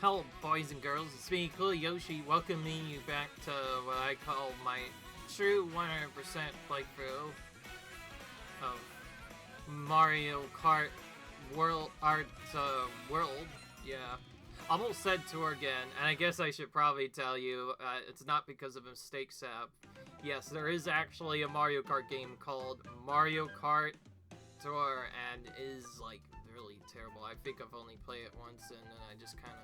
Hello, boys and girls, it's me, Cool Yoshi, welcoming you back to what I call my true 100% playthrough of Mario Kart World. Yeah. Almost said tour again, and I guess I should probably tell you, it's not because of a mistake setup. Yes, there is actually a Mario Kart game called Mario Kart Tour, and it is, like, really terrible. I think I've only played it once, and then I just kind of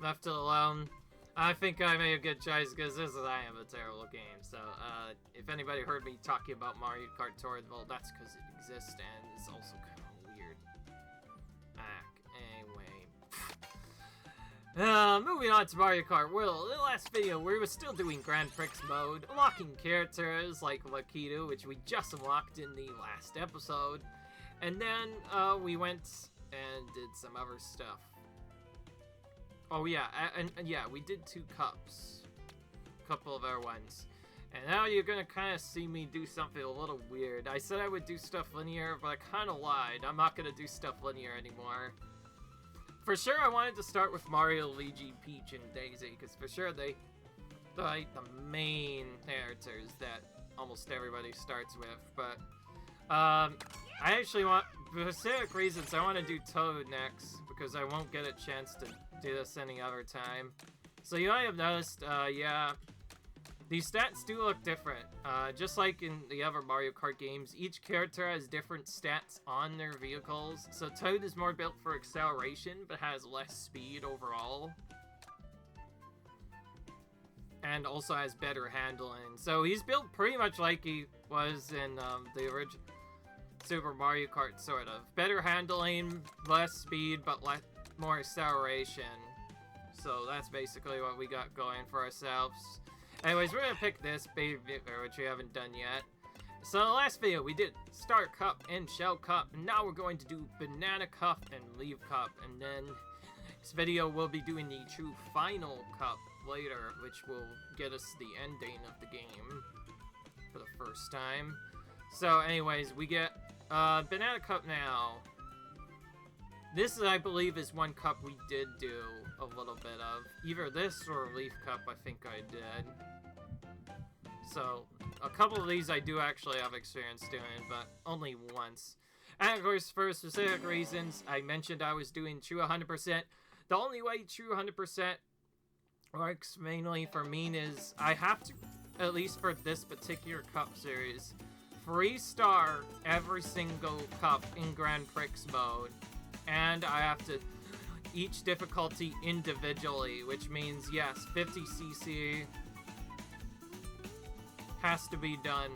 left it alone. I think I made a good choice because I am a terrible game. So, if anybody heard me talking about Mario Kart Tour, well, that's because it exists and it's also kind of weird. Anyway. Moving on to Mario Kart World. In the last video, we were still doing Grand Prix mode, unlocking characters like Lakitu, which we just unlocked in the last episode. And then, we went and did some other stuff. Oh yeah, and yeah, we did 2 cups. A couple of other ones. And now you're gonna kind of see me do something a little weird. I said I would do stuff linear, but I kind of lied. I'm not gonna do stuff linear anymore. For sure, I wanted to start with Mario, Luigi, Peach, and Daisy, because for sure they're like the main characters that almost everybody starts with. But I actually want, for specific reasons, I want to do Toad next, because I won't get a chance to do this any other time. So you might have noticed, yeah, these stats do look different. Just like in the other Mario Kart games, each character has different stats on their vehicles. So Toad is more built for acceleration, but has less speed overall. And also has better handling. So he's built pretty much like he was in the original Super Mario Kart, sort of. Better handling, less speed, but more acceleration. So that's basically what we got going for ourselves. Anyways, we're gonna pick this baby, which we haven't done yet. So in the last video, we did Star Cup and Shell Cup, and now we're going to do Banana Cup and Leaf Cup, and then this video we'll be doing the true final cup later, which will get us the ending of the game for the first time. So anyways, we get Banana Cup now. This, I believe, is one cup we did do a little bit of. Either this or Leaf Cup, I think I did. So, a couple of these I do actually have experience doing, but only once. And of course, for specific reasons, I mentioned I was doing True 100%. The only way True 100% works mainly for me is I have to, at least for this particular cup series, 3-star every single cup in Grand Prix mode. And I have to each difficulty individually, which means, yes, 50cc has to be done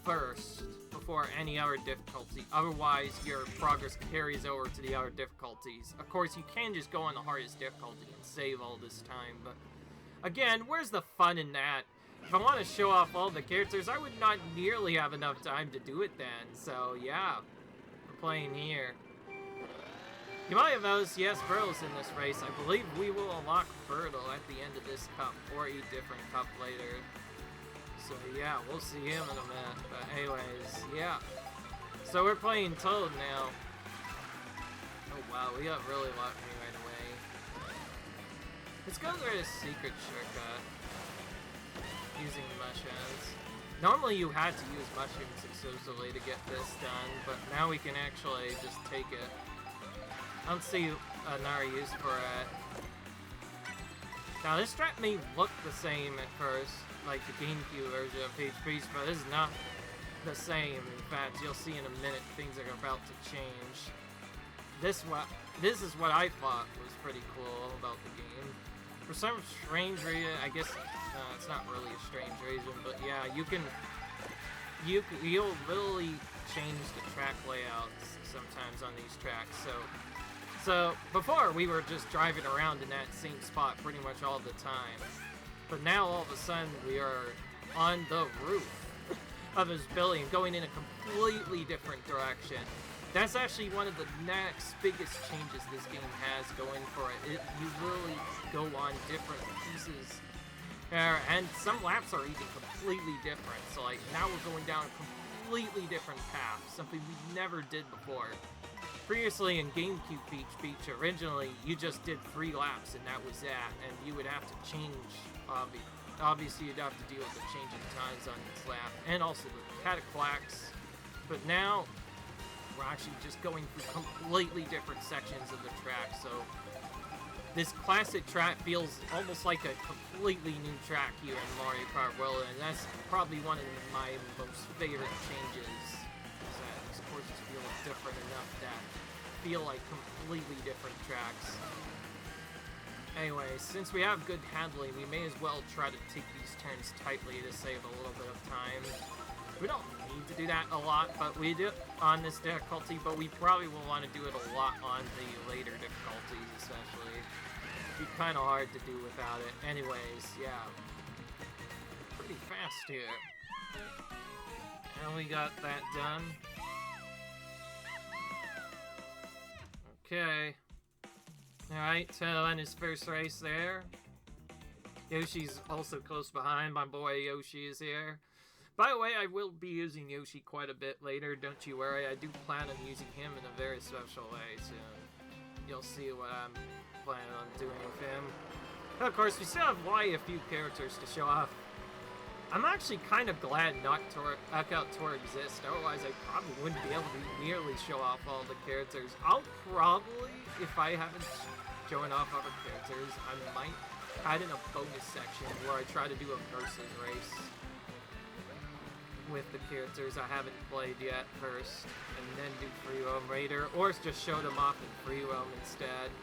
first before any other difficulty. Otherwise, your progress carries over to the other difficulties. Of course, you can just go on the hardest difficulty and save all this time, but again, where's the fun in that? If I want to show off all the characters, I would not nearly have enough time to do it then. So, yeah, we're playing here. You might have noticed, yes, Birtle's in this race. I believe we will unlock Birtle at the end of this cup, or a different cup later. So yeah, we'll see him in a minute. But anyways, yeah. So we're playing Toad now. Oh wow, we got really lucky right away. Let's go through this secret shortcut. Using the mushrooms. Normally you had to use mushrooms exclusively to get this done, but now we can actually just take it. I don't see another use for it. Now, this track may look the same at first, like the GameCube version of Peach, but it's not the same. In fact, you'll see in a minute things are about to change. This is what I thought was pretty cool about the game. For some strange reason, I guess it's not really a strange reason, but yeah, you'll literally change the track layouts sometimes on these tracks. So before, we were just driving around in that same spot pretty much all the time. But now, all of a sudden, we are on the roof of this building, going in a completely different direction. That's actually one of the next biggest changes this game has going for it. You literally go on different pieces. And some laps are even completely different. So, like, now we're going down a completely different path, something we never did before. Previously in GameCube Beach, originally you just did 3 laps and that was that, and you would have to change, obviously you'd have to deal with the changing times on each lap, and also the cataclax. But now, we're actually just going through completely different sections of the track, so this classic track feels almost like a completely new track here in Mario Kart World, and that's probably one of my most favorite changes. These courses feel different enough that feel like completely different tracks. Anyway, since we have good handling, we may as well try to take these turns tightly to save a little bit of time. We don't need to do that a lot, but we do on this difficulty, but we probably will want to do it a lot on the later difficulties, especially. It'd be kind of hard to do without it. Anyways, yeah. Pretty fast here. And we got that done. Okay. Alright, so in his first race there. Yoshi's also close behind. My boy Yoshi is here. By the way, I will be using Yoshi quite a bit later, don't you worry. I do plan on using him in a very special way soon. You'll see what I'm planning on doing with him. Of course, we still have a few characters to show off. I'm actually kind of glad Knockout Tour exists, otherwise I probably wouldn't be able to nearly show off all the characters. I'll probably, if I haven't shown off other characters, I might add in a bonus section where I try to do a versus race with the characters I haven't played yet first, and then do free roam later, or just show them off in free roam instead.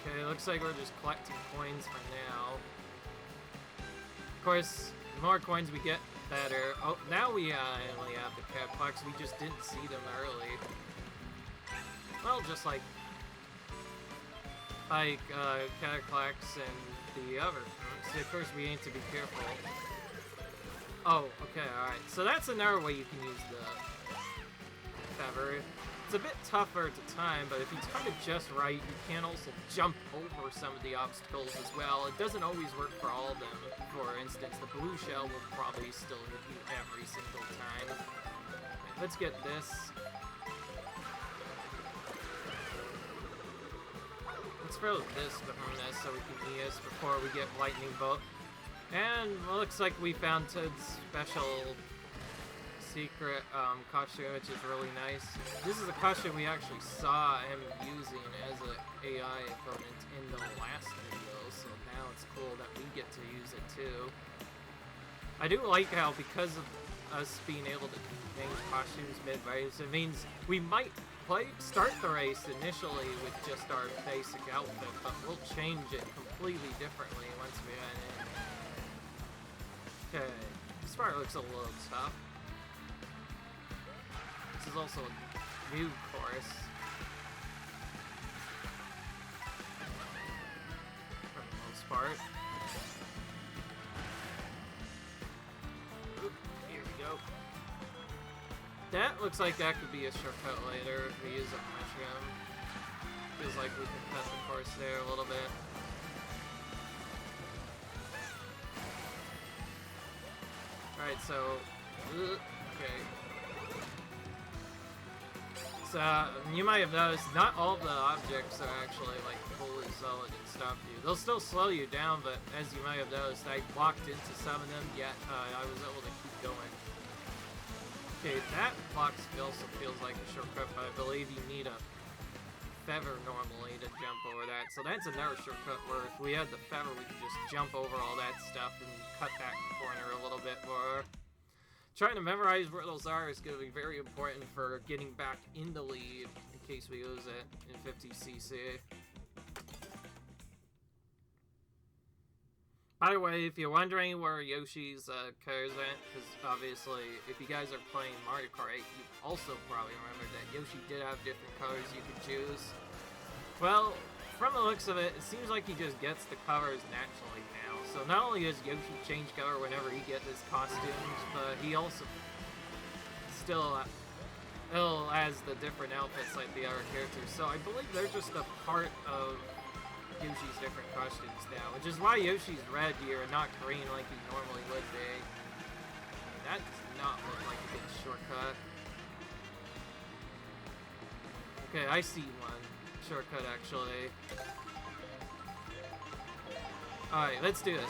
Okay, looks like we're just collecting coins for now. Of course, the more coins we get, better. Oh, now we only have the cataplex. We just didn't see them early. Well, just like cataplex and the other. So first we need to be careful. Oh, okay, alright. So that's another way you can use the feather. It's a bit tougher to time, but if you time it just right, you can also jump over some of the obstacles as well. It doesn't always work for all of them. For instance, the blue shell will probably still hit you every single time. Okay, let's get this. Let's throw this behind us so we can use before we get lightning bolt. And it looks like we found Toad's special secret costume, which is really nice. This is a costume we actually saw him using as an AI opponent in the last video, so now it's cool that we get to use it too. I do like how, because of us being able to change costumes mid-race, it means we might start the race initially with just our basic outfit, but we'll change it completely differently once we get in. Okay, this part looks a little tough. This is also a new course. For the most part. Oop, here we go. That looks like that could be a shortcut later if we use a mushroom. Feels like we can cut the course there a little bit. Alright, so, okay. So, you might have noticed, not all of the objects are actually, like, fully solid and stop you. They'll still slow you down, but as you might have noticed, I walked into some of them, yet I was able to keep going. Okay, that box also feels like a shortcut, but I believe you need a feather normally to jump over that. So that's another shortcut where if we had the feather, we could just jump over all that stuff and cut that corner a little bit more. Trying to memorize where those are is going to be very important for getting back in the lead in case we lose it in 50cc. By the way, if you're wondering where Yoshi's car is at, because obviously if you guys are playing Mario Kart 8, you also probably remember that Yoshi did have different colors you could choose. Well, from the looks of it, it seems like he just gets the colors naturally now. So not only does Yoshi change color whenever he gets his costumes, but he also still has the different outfits like the other characters. So I believe they're just a part of Yoshi's different costumes now, which is why Yoshi's red here and not green like he normally would be. That does not look like a good shortcut. Okay, I see one shortcut actually. Alright, let's do this.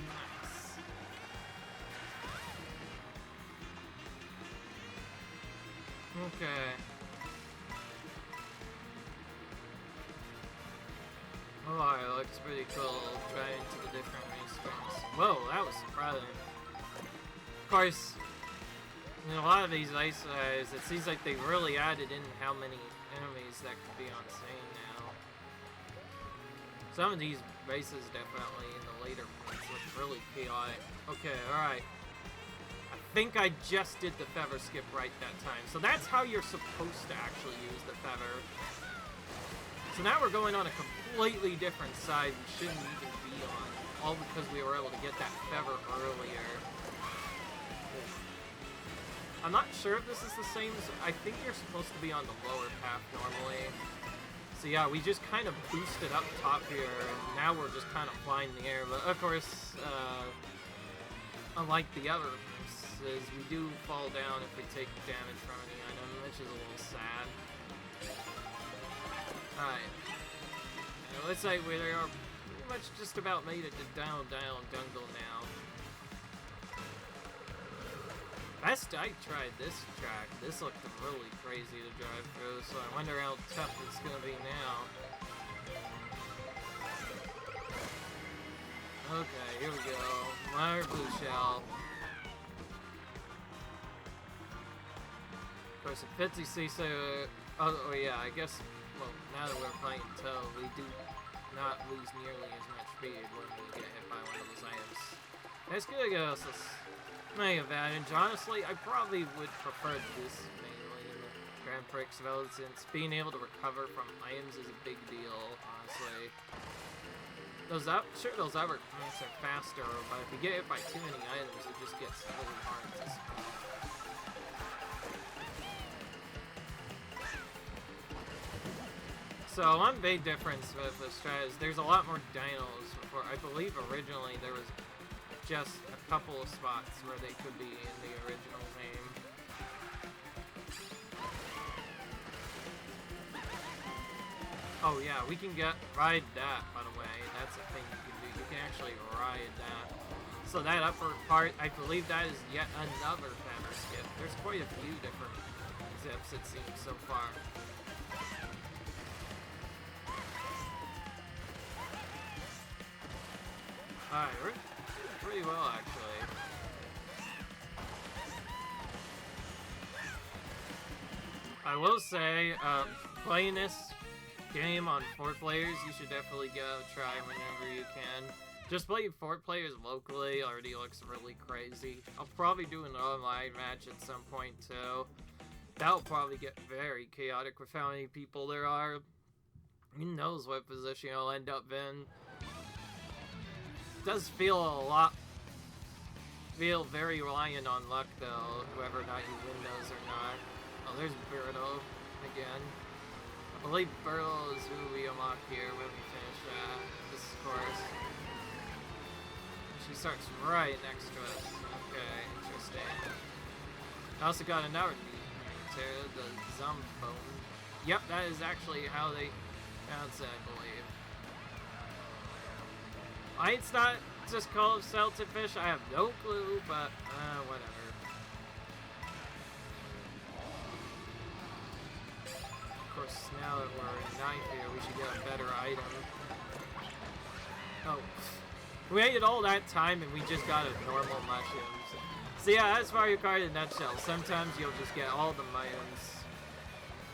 Nice. Okay. Oh, it looks pretty cool. Try into the different racetracks. Whoa, that was surprising. Of course, in a lot of these ice guys, it seems like they really added in how many enemies that could be on scene now. Some of these races definitely in the later points look really chaotic. Okay, alright. I think I just did the feather skip right that time. So that's how you're supposed to actually use the feather. So now we're going on a completely different side we shouldn't even be on. All because we were able to get that feather earlier. I'm not sure if this is the same as... I think you're supposed to be on the lower path normally. So yeah, we just kind of boosted up top here, and now we're just kind of flying in the air. But of course, unlike the other races, we do fall down if we take damage from any item, which is a little sad. Alright. Looks like we are pretty much just about made it to down jungle now. Best I tried this track. This looked really crazy to drive through, so I wonder how tough it's gonna be now. Okay, here we go. Fire blue shell. Of course, at 50cc, oh yeah, I guess, well, now that we're playing tow, we do not lose nearly as much speed when we get hit by one of those items. That's gonna give us a main advantage. Honestly, I probably would prefer this mainly in the Grand Prix mode, since being able to recover from items is a big deal, honestly. Those other points are faster, but if you get hit by too many items, it just gets really hard to speed. So one big difference with the strat is there's a lot more dinos. Before, I believe originally there was just a couple of spots where they could be in the original game. Oh yeah, we can ride that, by the way. That's a thing you can do. You can actually ride that. So that upper part, I believe that is yet another feather skip. There's quite a few different zips, it seems, so far. Alright, we're doing pretty well, actually. I will say, playing this game on 4 players, you should definitely go try whenever you can. Just playing 4 players locally already looks really crazy. I'll probably do an online match at some point, too. That'll probably get very chaotic with how many people there are. Who knows what position I'll end up in. Does feel very reliant on luck though, whether or not you win those or not. Oh, there's Birdo again. I believe Birdo is who we unlock here when we finish this course. She starts right next to us. Okay, interesting. I also got another neat here, the Zombone. Yep, that is actually how they pronounce it, I believe. It's not just called Celtic Fish, I have no clue, but whatever. Of course, now that we're in 9th here, we should get a better item. Oh, we waited all that time and we just got a normal mushrooms. So yeah, that's Mario Kart in a nutshell. Sometimes you'll just get all the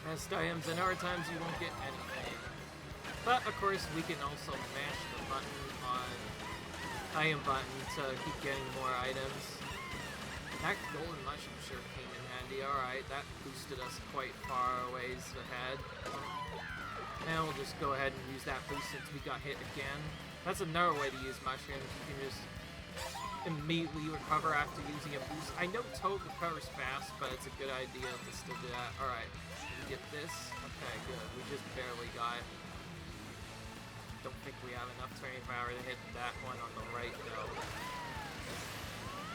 best items, and other times you won't get anything. But of course, we can also mash the button on item button to keep getting more items. That golden mushroom sure came in handy. Alright, that boosted us quite far a ways ahead. And we'll just go ahead and use that boost since we got hit again. That's another way to use mushrooms. You can just immediately recover after using a boost. I know Toad recovers fast, but it's a good idea to still do that. Alright, we get this. Okay, good. We just barely got it. don't think we have enough turning power to hit that one on the right, though.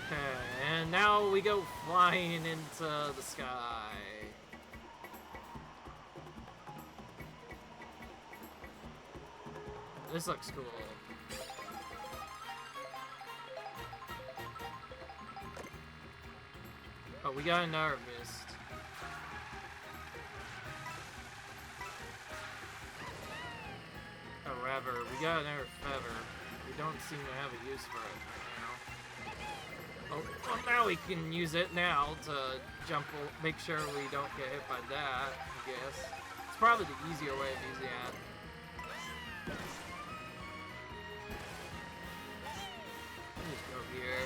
Okay, and now we go flying into the sky. This looks cool. Oh, we got another mist. However, we got another feather. We don't seem to have a use for it right now. Oh, well, now we can use it now to jump, make sure we don't get hit by that, I guess. It's probably the easier way of using that. Just go here.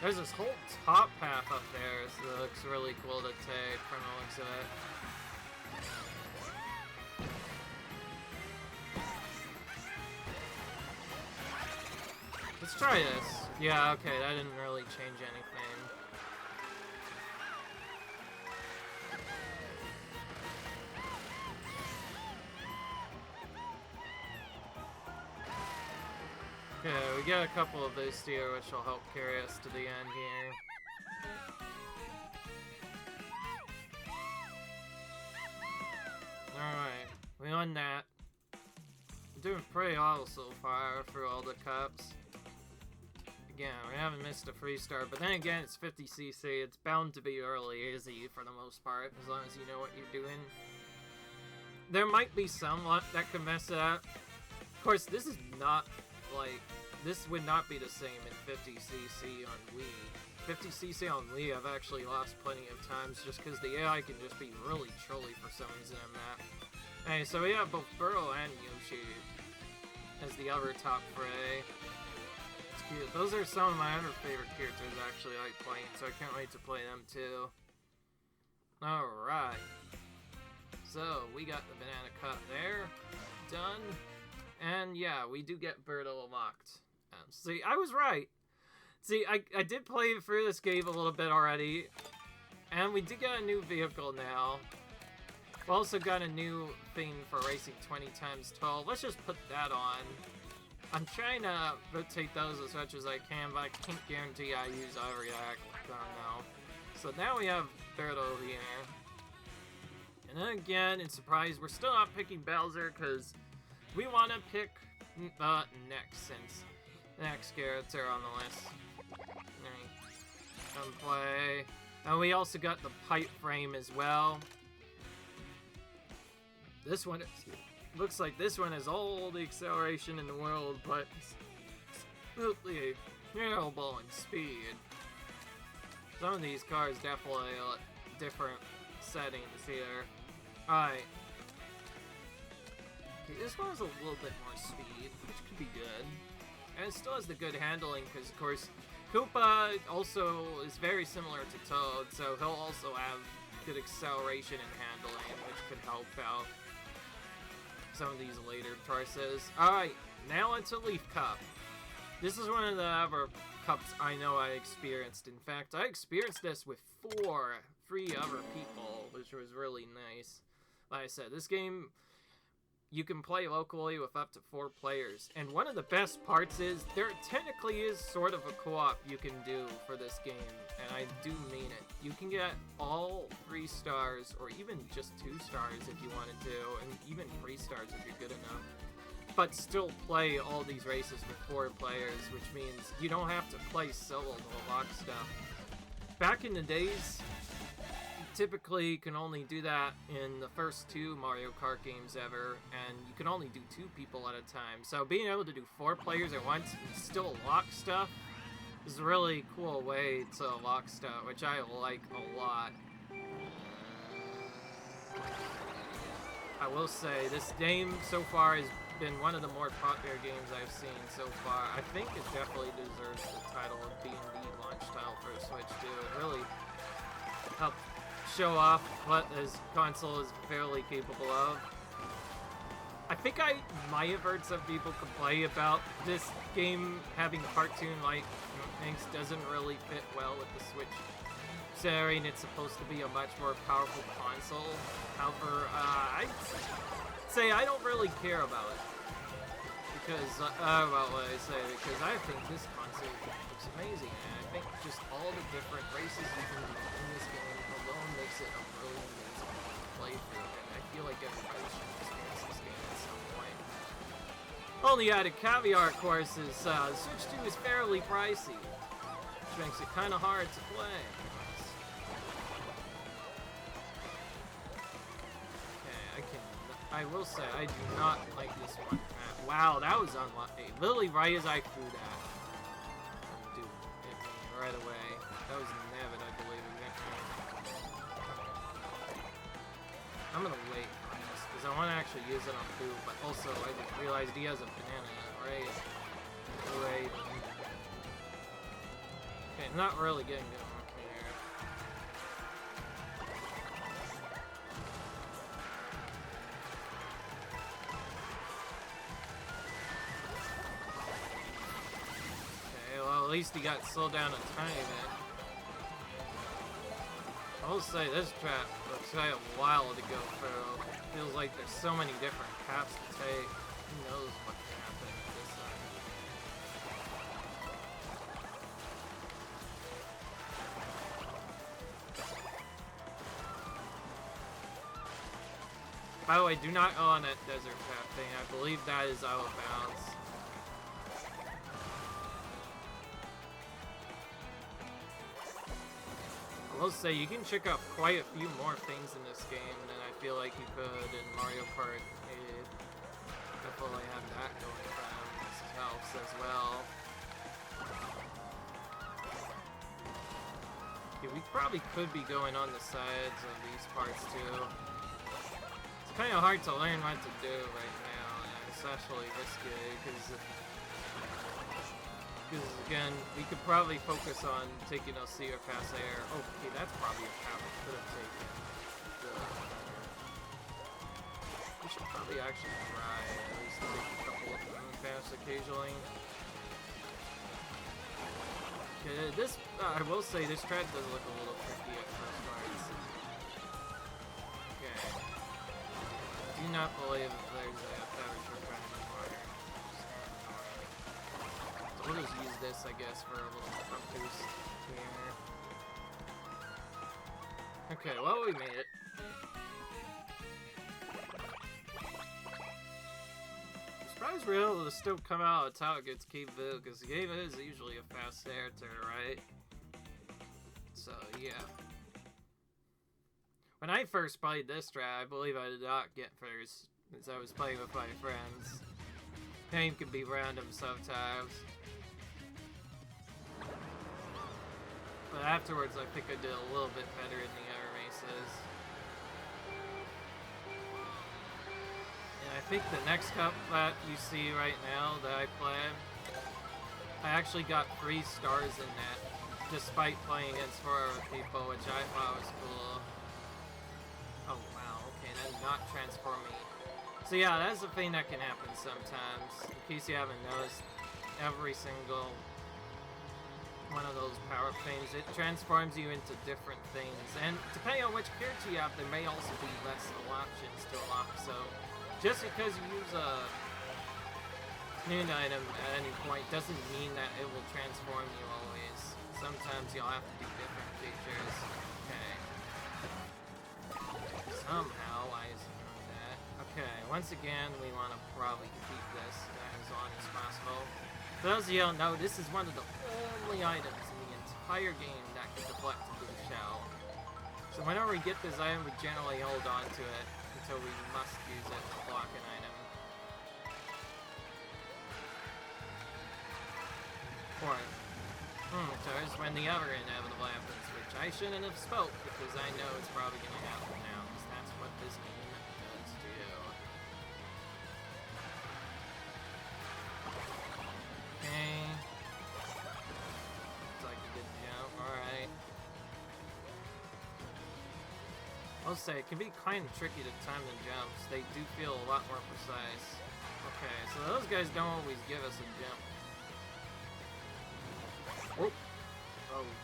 There's this whole top path up there, so it looks really cool to take from the looks of it. Let's try this. Yeah, okay, that didn't really change anything. Okay, we got a couple of those here, which will help carry us to the end here. Alright, we won that. I'm doing pretty well so far through all the cups. Again, we haven't missed a free start, but then again, it's 50cc. It's bound to be early easy for the most part, as long as you know what you're doing. There might be some luck that can mess it up. Of course, this is not, like, this would not be the same in 50cc on Wii. 50cc on Wii, I've actually lost plenty of times just because the AI can just be really trolly for some reason on that. Hey, so we have both Burrow and Yoshi as the other top fray. Cute. Those are some of my other favorite characters actually I like playing, so I can't wait to play them too. Alright. So, we got the banana cut there. Done. And yeah, we do get Birdo unlocked. See, I was right. See, I did play through this game a little bit already. And we did get a new vehicle now. We also got a new thing for racing 20 times 12. Let's just put that on. I'm trying to rotate those as much as I can, but I can't guarantee I use every act. I don't know. So now we have Birdo here. And then again, in surprise, we're still not picking Bowser because we want to pick the next, since the next character on the list. Come play. And we also got the pipe frame as well. This one looks like this one has all the acceleration in the world, but absolutely terrible in speed. Some of these cars definitely different settings here. Alright. Okay, this one has a little bit more speed, which could be good. And it still has the good handling, because of course, Koopa also is very similar to Toad, so he'll also have good acceleration and handling, which could help out some of these later choices. Alright, now into Leaf Cup. This is one of the other cups I know I experienced. In fact, I experienced this with 3 other people, which was really nice. Like I said, this game, you can play locally with up to 4 players. And one of the best parts is, there technically is sort of a co-op you can do for this game. And I do mean it. You can get all 3 stars, or even just 2 stars if you wanted to, and even 3 stars if you're good enough. But still play all these races with 4 players, which means you don't have to play solo to unlock stuff. Back in the days, typically you can only do that in the first 2 Mario Kart games ever, and you can only do 2 people at a time. So being able to do 4 players at once and still lock stuff is a really cool way to lock stuff, which I like a lot. I will say, this game so far has been one of the more popular games I've seen so far. I think it definitely deserves the title of being the launch title for Switch too. It really helped show off what this console is fairly capable of. I think I might have heard some people complain about this game having cartoon-like things doesn't really fit well with the Switch, considering it's supposed to be a much more powerful console. However, I'd say I don't really care about it. Because, about what I say, because I think this console looks amazing, and I think just all the different races you can do in this game alone makes it a really amazing playthrough, and I feel like everybody should experience this game at some point. Only added caveat, of course, is Switch 2 is fairly pricey, which makes it kind of hard to play. I will say, I do not like this one. Wow, that was unlucky. Literally right as I threw that. Dude, hit me right away. That was Nevid, I believe. I'm gonna wait on this, because I want to actually use it on food, but also I just realized he has a banana, right? Wait. Okay, not really getting good. At least he got slowed down a tiny bit. I will say this trap will take a while to go through. Feels like there's so many different paths to take. Who knows what can happen this time. By the way, do not go on that desert path thing. I believe that is out of bounds. I will say, you can check out quite a few more things in this game than I feel like you could in Mario Kart 8. Definitely have that going for them. This helps as well. Okay, we probably could be going on the sides of these parts too. It's kind of hard to learn what to do right now, and especially risky, because again, we could probably focus on taking a sea or pass air. Oh, okay, that's probably a path we could have taken. We should probably actually try at least take a couple of moon paths occasionally. Okay, this, I will say, this track does look a little tricky at first parts. Okay. Do not believe that there's a temperature kind of water. We'll just use this, I guess, for a little front boost here. Okay, well, we made it. I'm surprised we're able to still come out of Tower gets Cave View, because Cave is usually a fast air to the right. So, yeah. When I first played this track, I believe I did not get first, since I was playing with my friends. Game can be random sometimes. But afterwards, I think I did a little bit better in the other races. And I think the next cup that you see right now that I play, I actually got 3 stars in that, despite playing against 4 other people, which I thought was cool. Oh wow, okay, that did not transform me. So yeah, that's the thing that can happen sometimes. In case you haven't noticed, every single one of those power-up things, it transforms you into different things, and depending on which character you have, there may also be less options to unlock. So just because you use a new item at any point doesn't mean that it will transform you always. Sometimes you'll have to do different features. Okay. Somehow I assumed that. Okay, once again we want to probably keep this as long as possible. For those of you who don't know, this is one of the only items in the entire game that can deflect into the shell. So whenever we get this item, we generally hold on to it until we must use it to block an item. Or, there's when the other inevitable happens, which I shouldn't have spoke, because I know it's probably going to happen now, because that's what this game does do. Okay. Looks like a good jump, alright. I'll say, it can be kind of tricky to time the jumps. They do feel a lot more precise. Okay, so those guys don't always give us a jump. Oh.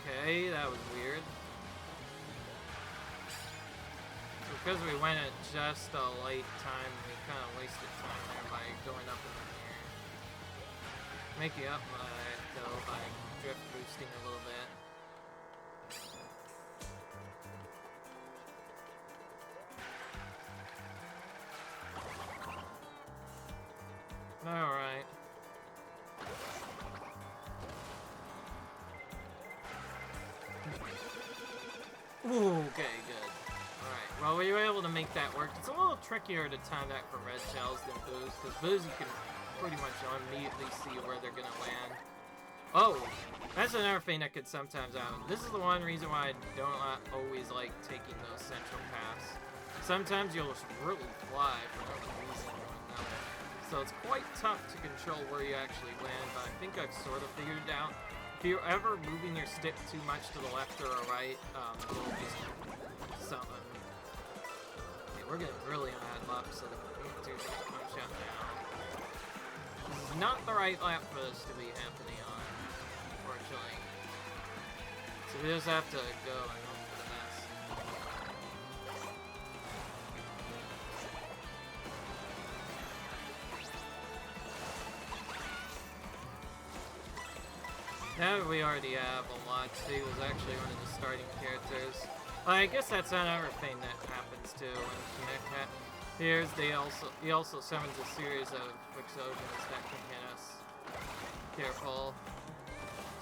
Okay, that was weird. because we went at just a late time, we kind of wasted time there by going up in the air. Making up though by drift boosting a little bit. Alright. Ooh, okay, good. Alright, well, we were able to make that work. It's a little trickier to time that for red shells than Boo's, because Boo's you can pretty much immediately see where they're gonna land. Oh! That's another thing that could sometimes happen. This is the one reason why I don't always like taking those central paths. Sometimes you'll just really fly for no reason or another. So it's quite tough to control where you actually land, but I think I've sort of figured it out. If you're ever moving your stick too much to the left or right, it'll just something. Okay, we're getting really on that lap, so the dude's gonna punch out now. This is not the right lap for this to be happening on, unfortunately. So we just have to go and hope for the best. Now we already have a lot. He was actually one of the starting characters. I guess that's another thing that happens too when Connect that. He also summons a series of explosions that can hit us. Careful.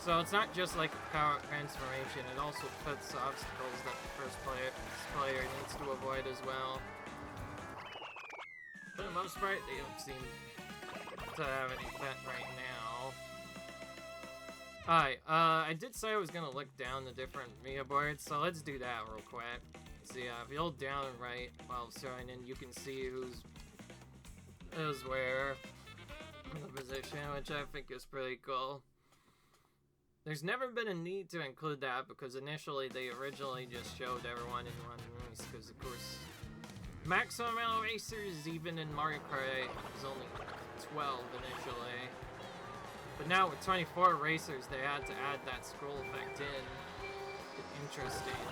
So it's not just like a power transformation, it also puts obstacles that the first player needs to avoid as well. For the most part, they don't seem to have any effect right now. Alright, I did say I was gonna look down the different Mia boards, so let's do that real quick. So yeah, if you hold down and right while throwing in, you can see who's where in the position, which I think is pretty cool. There's never been a need to include that because initially they originally just showed everyone in one race, because of course maximum amount of racers even in Mario Kart 8 was only 12 initially. But now with 24 racers, they had to add that scroll effect in. Interesting.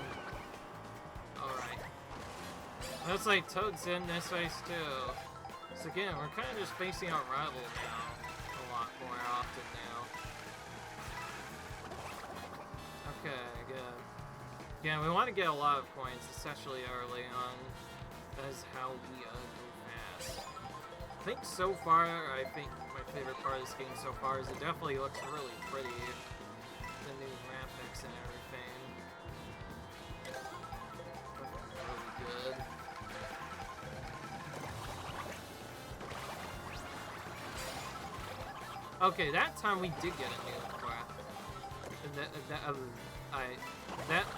Alright. Looks like Toad's in this race too. So again, we're kind of just facing our rival now. A lot more often now. Okay, good. Again, we want to get a lot of points, especially early on. That is how we go fast. I think so far, my favorite part of this game so far is it definitely looks really pretty. The new graphics and everything. Looking really good. Okay, that time we did get a new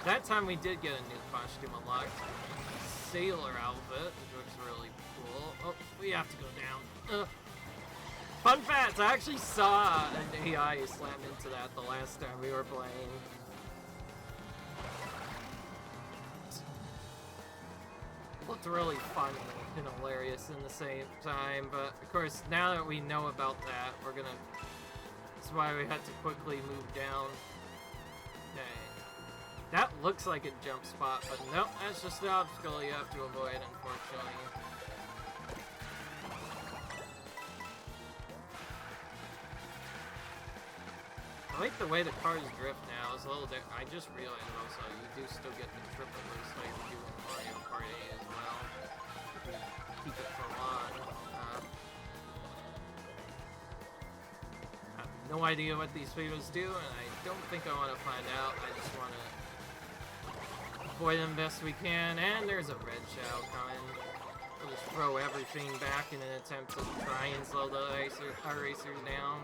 that time we did get a new costume unlocked. Sailor outfit, which looks really cool. Oh, we have to go down. Ugh. Fun fact, I actually saw an AI slam into that the last time we were playing. Looked really funny and hilarious in the same time, but of course, now that we know about that, that's why we had to quickly move down. Okay. That looks like a jump spot, but nope, that's just the obstacle you have to avoid, unfortunately. I like the way the cars drift now. It's a little different. I just realized also you do still get the triple boost like you do in Mario Kart 8 as well. If you keep it for long. I have no idea what these people do, and I don't think I want to find out. I just want to avoid them best we can. And there's a red shell coming. We'll just throw everything back in an attempt to try and slow the our racers down.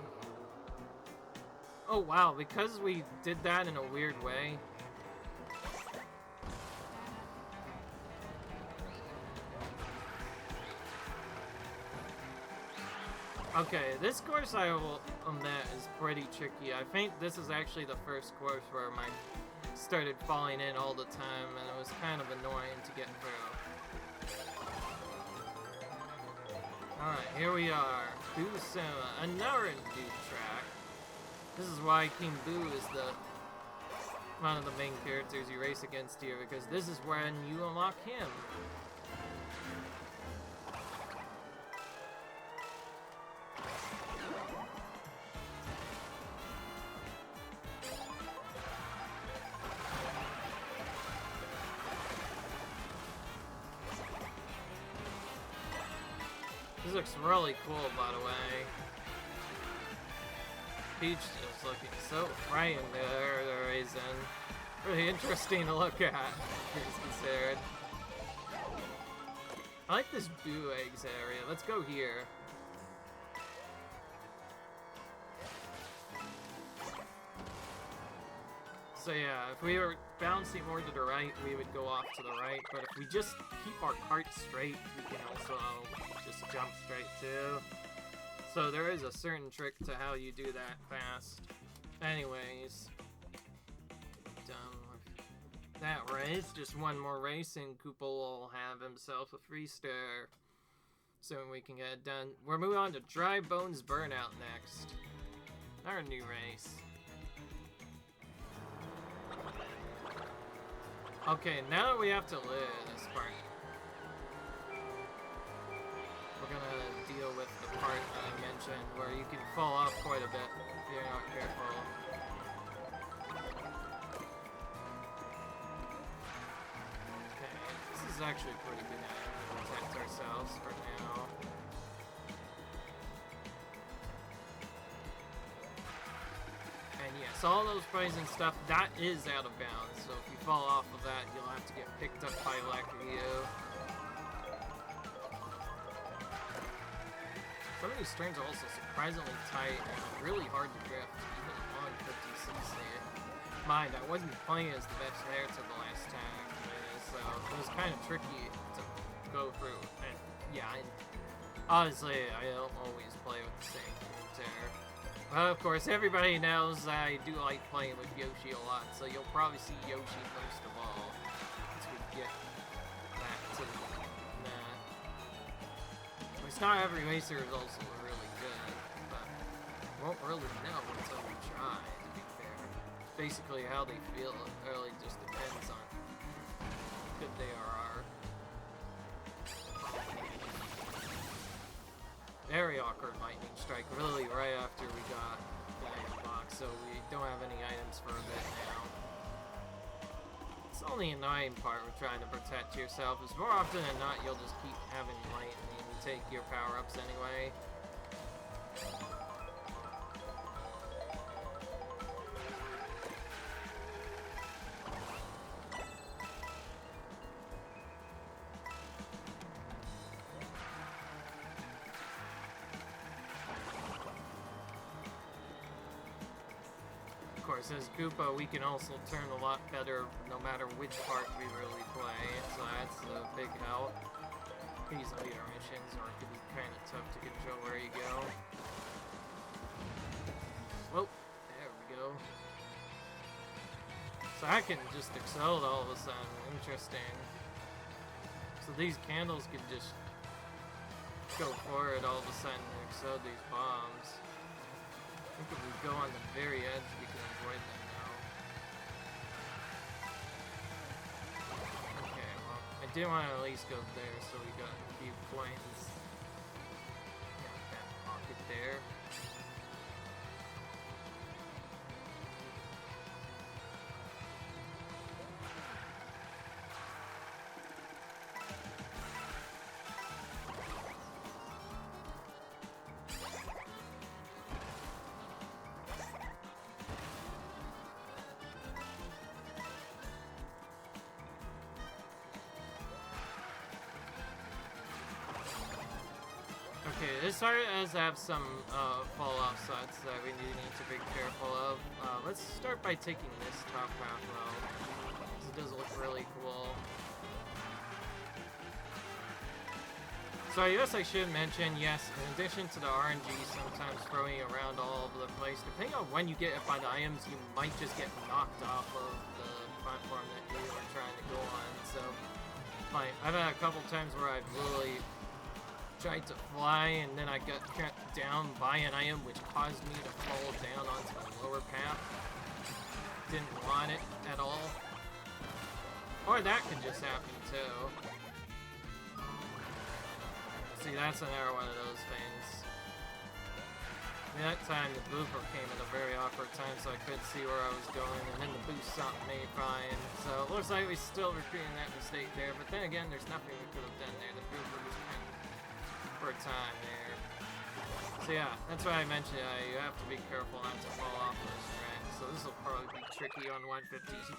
Oh wow, because we did that in a weird way. Okay, this course I will admit is pretty tricky. I think this is actually the first course where I started falling in all the time, and it was kind of annoying to get through. Alright, here we are. Boo Cinema, another new track. This is why King Boo is one of the main characters you race against here, because this is when you unlock him. This looks really cool, by the way. Peach is looking so frightening there, the Horizon. Really interesting to look at, things considered. I like this Boo Eggs area. Let's go here. So yeah, if we were bouncing more to the right, we would go off to the right, but if we just keep our cart straight, we can also just jump straight too. So there is a certain trick to how you do that fast. Anyways, done with that race. Just one more race and Koopa will have himself a free star. So we can get it done. We're moving on to Dry Bones Burnout next. Our new race. Okay, now that we have to live this part, we're gonna deal with the part that I mentioned where you can fall off quite a bit if you're not careful. Okay, this is actually pretty good at protect ourselves for now. And yes, all those poison stuff, that is out of bounds, so if you fall off of that, you'll have to get picked up by Lucky-You. Some of these turns are also surprisingly tight and really hard to drift, even on 50cc. Mind, I wasn't playing as the best there till the last time, so it was kind of tricky to go through. And yeah, honestly, I don't always play with the same character. Well, of course, everybody knows I do like playing with Yoshi a lot, so you'll probably see Yoshi most of all once we get back to that. It's not every racer is also really good, but we won't really know until we try, to be fair. Basically, how they feel, it really just depends on how good they are. Very awkward lightning strike, really right after we got the item box, so we don't have any items for a bit now. It's only an annoying part with trying to protect yourself, is more often than not you'll just keep having lightning and take your power-ups anyway. Of course, as Koopa, we can also turn a lot better no matter which part we really play, so that's a big help. These leader missions are can be kind of tough to control where you go. Well, there we go. So I can just excel all of a sudden. Interesting. So these candles can just go forward all of a sudden and excel these bombs. I think if we go on the very edge, we can avoid them now. Okay, well, I did want to at least go there, so we got a few points. Got that pocket there. Okay, this part does have some fall-off sides that we do need to be careful of. Let's start by taking this top path though, because it does look really cool. So I guess I should mention, yes, in addition to the RNG sometimes throwing around all over the place, depending on when you get hit by the items, you might just get knocked off of the platform that you are trying to go on. So, like, I've had a couple times where I've really tried to fly and then I got trapped down by an item which caused me to fall down onto the lower path. didn't want it at all. Or that could just happen too. See, that's another one of those things. That time the blooper came at a very awkward time, so I couldn't see where I was going, and then the boost stopped me fine. So it looks like we're still repeating that mistake there, but then again, there's nothing we could have done there. The blooper was kind of for a time there. So yeah, that's why I mentioned you have to be careful not to fall off those tracks. So this will probably be tricky on 150s.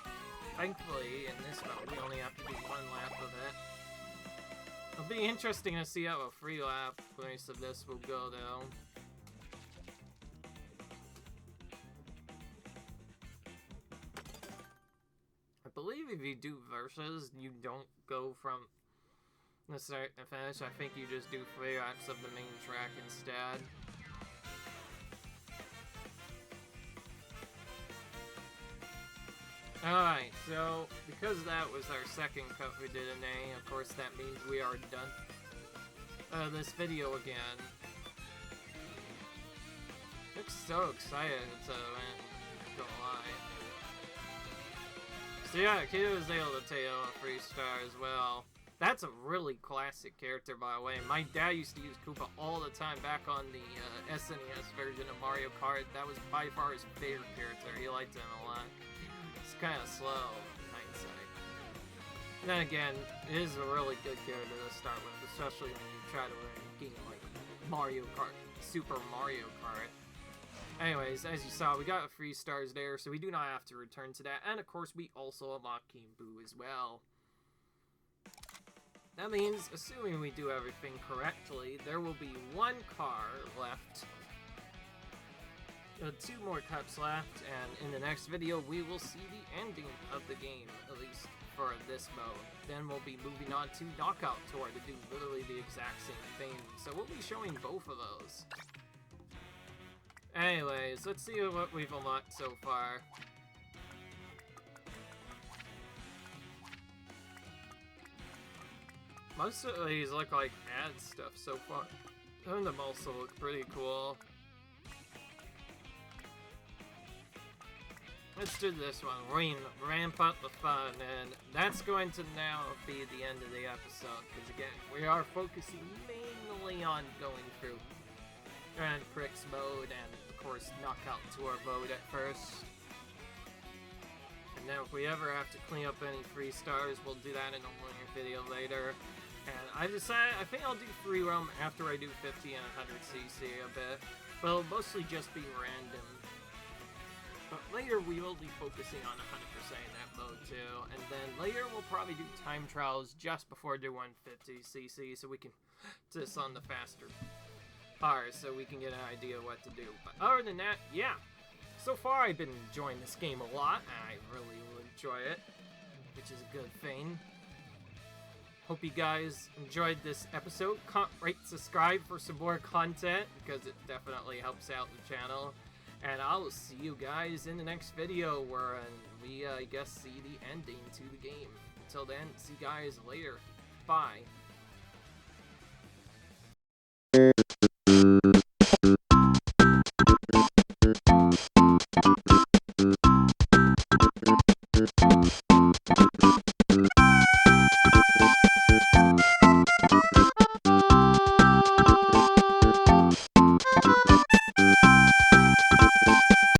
Thankfully, in this mode, we only have to do one lap of it. It'll be interesting to see how a free lap race of this will go, though. I believe if you do versus, you don't go from the start to finish. I think you just do free laps of the main track instead. Alright, so because that was our second cut we did in A, of course that means we are done this video again. Looks so excited to win, don't lie. So yeah, Kid was able to take out a 3-star as well. That's a really classic character, by the way. My dad used to use Koopa all the time back on the SNES version of Mario Kart. That was by far his favorite character. He liked him a lot. It's kind of slow in hindsight. And then again, it is a really good character to start with, especially when you try to learn a game like Mario Kart, Super Mario Kart. Anyways, as you saw, we got 3 stars there, so we do not have to return to that. And of course, we also unlock King Boo as well. That means, assuming we do everything correctly, there will be 1 car left. 2 more cups left, and in the next video, we will see the ending of the game, at least for this mode. Then we'll be moving on to Knockout Tour to do literally the exact same thing. So we'll be showing both of those. Anyways, let's see what we've unlocked so far. Most of these look like ad stuff so far. Some of them also look pretty cool. Let's do this one. Ramp up the fun, and that's going to now be the end of the episode, because again, we are focusing mainly on going through Grand Prix mode and, of course, Knockout Tour mode at first. And then if we ever have to clean up any 3 stars, we'll do that in a later video later. And I decided, I think I'll do free roam after I do 50 and 100cc a bit. But it'll mostly just be random. But later we will be focusing on 100% in that mode too. And then later we'll probably do time trials just before I do 150cc so we can just on the faster cars so we can get an idea of what to do. But other than that, yeah. So far I've been enjoying this game a lot. I really enjoy it, which is a good thing. Hope you guys enjoyed this episode. Rate, subscribe for some more content because it definitely helps out the channel. And I'll see you guys in the next video where we, I guess, see the ending to the game. Until then, see you guys later. Bye.